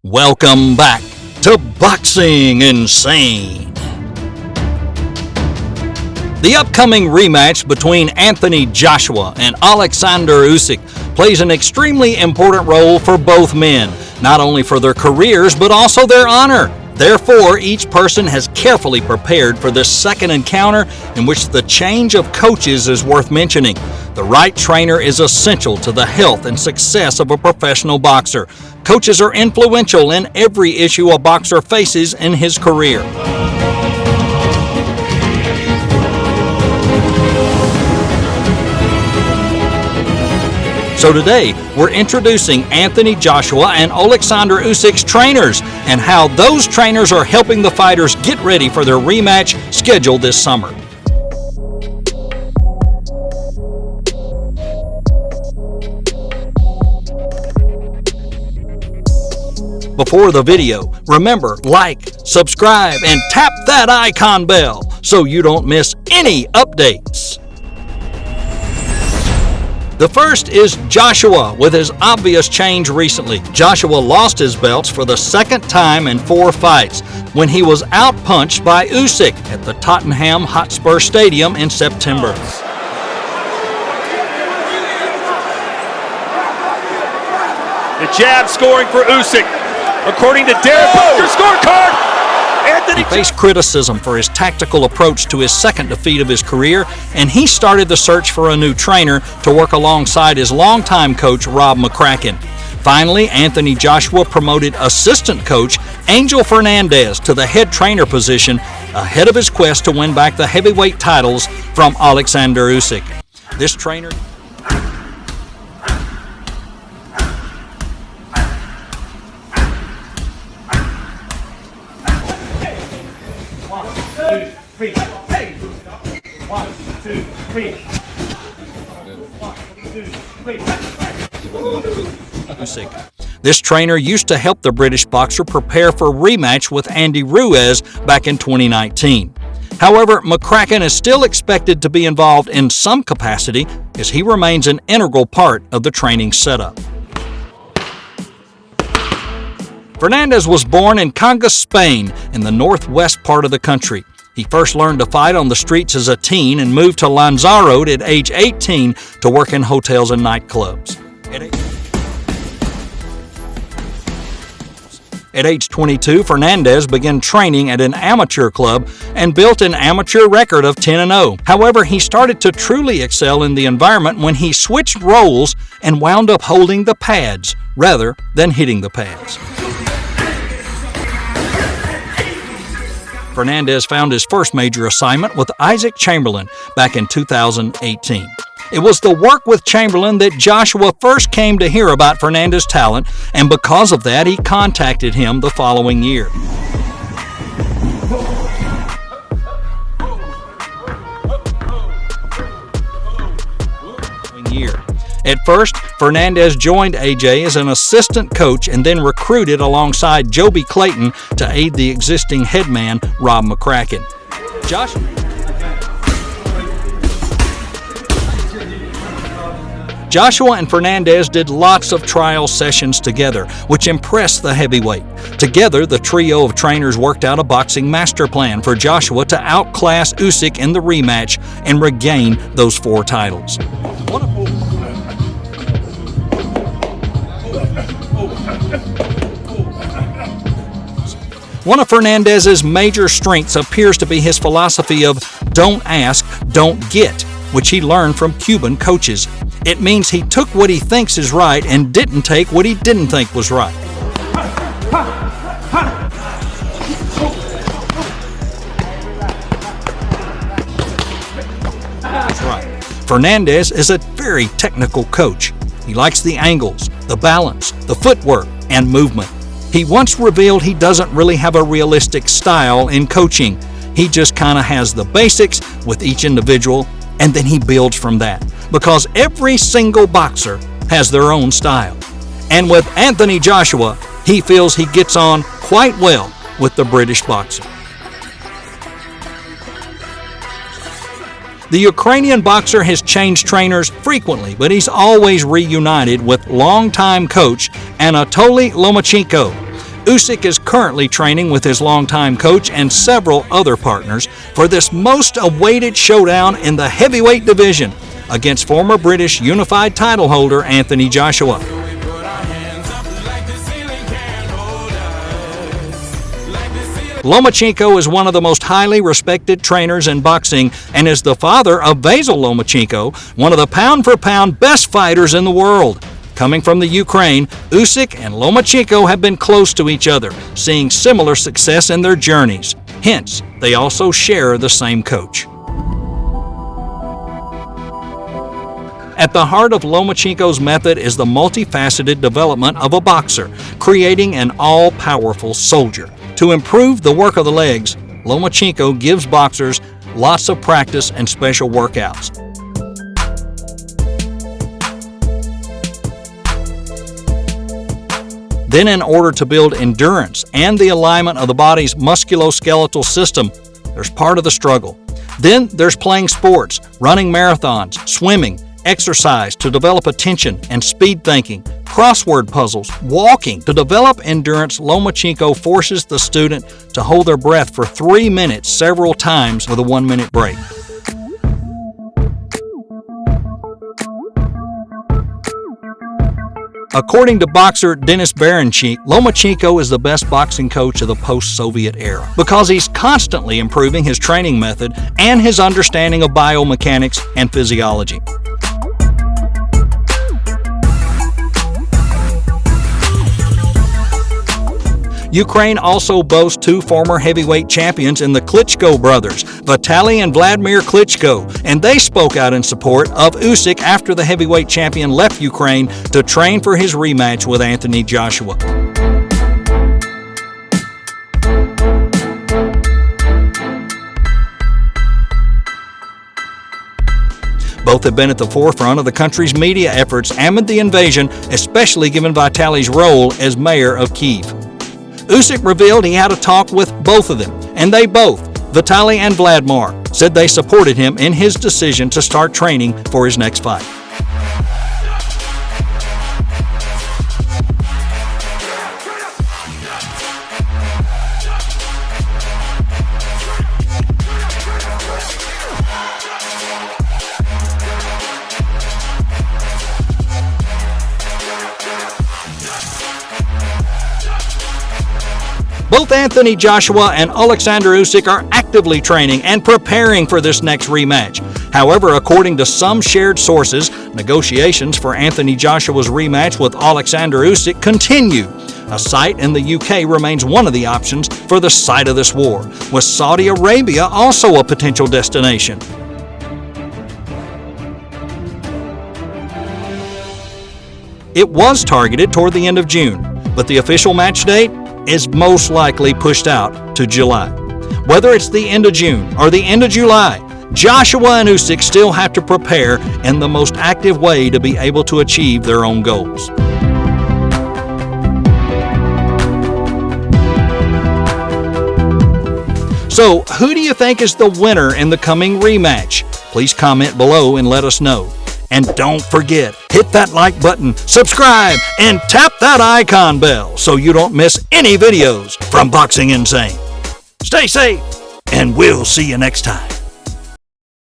Welcome back to Boxing Insane. The upcoming rematch between Anthony Joshua and Oleksandr Usyk plays an extremely important role for both men, not only for their careers but also their honor. Therefore, each person has carefully prepared for this second encounter, in which the change of coaches is worth mentioning. The right trainer is essential to the health and success of a professional boxer. Coaches are influential in every issue a boxer faces in his career. So today, we're introducing Anthony Joshua and Oleksandr Usyk's trainers and how those trainers are helping the fighters get ready for their rematch scheduled this summer. Before the video, remember, like, subscribe, and tap that icon bell so you don't miss any updates. The first is Joshua, with his obvious change recently. Joshua lost his belts for the second time in 4 fights when he was outpunched by Usyk at the Tottenham Hotspur Stadium in September. The jab scoring for Usyk. According to Derek Booker's scorecard, Anthony faced criticism for his tactical approach to his second defeat of his career, and he started the search for a new trainer to work alongside his longtime coach, Rob McCracken. Finally, Anthony Joshua promoted assistant coach Angel Fernandez to the head trainer position ahead of his quest to win back the heavyweight titles from Oleksandr Usyk. This trainer... This trainer used to help the British boxer prepare for a rematch with Andy Ruiz back in 2019. However, McCracken is still expected to be involved in some capacity, as he remains an integral part of the training setup. Fernandez was born in Cangas, Spain, in the northwest part of the country. He first learned to fight on the streets as a teen and moved to Lanzarote at age 18 to work in hotels and nightclubs. At age 22, Fernandez began training at an amateur club and built an amateur record of 10-0. However, he started to truly excel in the environment when he switched roles and wound up holding the pads rather than hitting the pads. Fernandez found his first major assignment with Isaac Chamberlain back in 2018. It was the work with Chamberlain that Joshua first came to hear about Fernandez's talent, and because of that, he contacted him the following year. At first, Fernandez joined AJ as an assistant coach and then recruited alongside Joby Clayton to aid the existing headman, Rob McCracken. Joshua and Fernandez did lots of trial sessions together, which impressed the heavyweight. Together, the trio of trainers worked out a boxing master plan for Joshua to outclass Usyk in the rematch and regain those 4 titles. One of Fernandez's major strengths appears to be his philosophy of don't ask, don't get, which he learned from Cuban coaches. It means he took what he thinks is right and didn't take what he didn't think was right. That's right. Fernandez is a very technical coach. He likes the angles, the balance, the footwork, and movement. He once revealed he doesn't really have a realistic style in coaching. He just kind of has the basics with each individual, and then he builds from that, because every single boxer has their own style. And with Anthony Joshua, he feels he gets on quite well with the British boxer. The Ukrainian boxer has changed trainers frequently, but he's always reunited with longtime coach Anatoly Lomachenko. Usyk is currently training with his longtime coach and several other partners for this most awaited showdown in the heavyweight division against former British unified title holder Anthony Joshua. Lomachenko is one of the most highly respected trainers in boxing and is the father of Vasyl Lomachenko, one of the pound-for-pound best fighters in the world. Coming from the Ukraine, Usyk and Lomachenko have been close to each other, seeing similar success in their journeys. Hence, they also share the same coach. At the heart of Lomachenko's method is the multifaceted development of a boxer, creating an all-powerful soldier. To improve the work of the legs, Lomachenko gives boxers lots of practice and special workouts. Then, in order to build endurance and the alignment of the body's musculoskeletal system, there's part of the struggle. Then there's playing sports, running marathons, swimming, exercise to develop attention and speed thinking, crossword puzzles, walking. To develop endurance, Lomachenko forces the student to hold their breath for 3 minutes several times with a 1-minute break. According to boxer Denis Baranchik, Lomachenko is the best boxing coach of the post-Soviet era because he's constantly improving his training method and his understanding of biomechanics and physiology. Ukraine also boasts 2 former heavyweight champions in the Klitschko brothers, Vitaly and Vladimir Klitschko, and they spoke out in support of Usyk after the heavyweight champion left Ukraine to train for his rematch with Anthony Joshua. Both have been at the forefront of the country's media efforts amid the invasion, especially given Vitaly's role as mayor of Kyiv. Usyk revealed he had a talk with both of them, and they both, Vitaly and Vladimir, said they supported him in his decision to start training for his next fight. Both Anthony Joshua and Oleksandr Usyk are actively training and preparing for this next rematch. However, according to some shared sources, negotiations for Anthony Joshua's rematch with Oleksandr Usyk continue. A site in the UK remains one of the options for the site of this war, with Saudi Arabia also a potential destination. It was targeted toward the end of June, but the official match date is most likely pushed out to July. Whether it's the end of June or the end of July, Joshua and Usyk still have to prepare in the most active way to be able to achieve their own goals. So, who do you think is the winner in the coming rematch? Please comment below and let us know. And don't forget, hit that like button, subscribe, and tap that icon bell so you don't miss any videos from Boxing Insane. Stay safe, and we'll see you next time.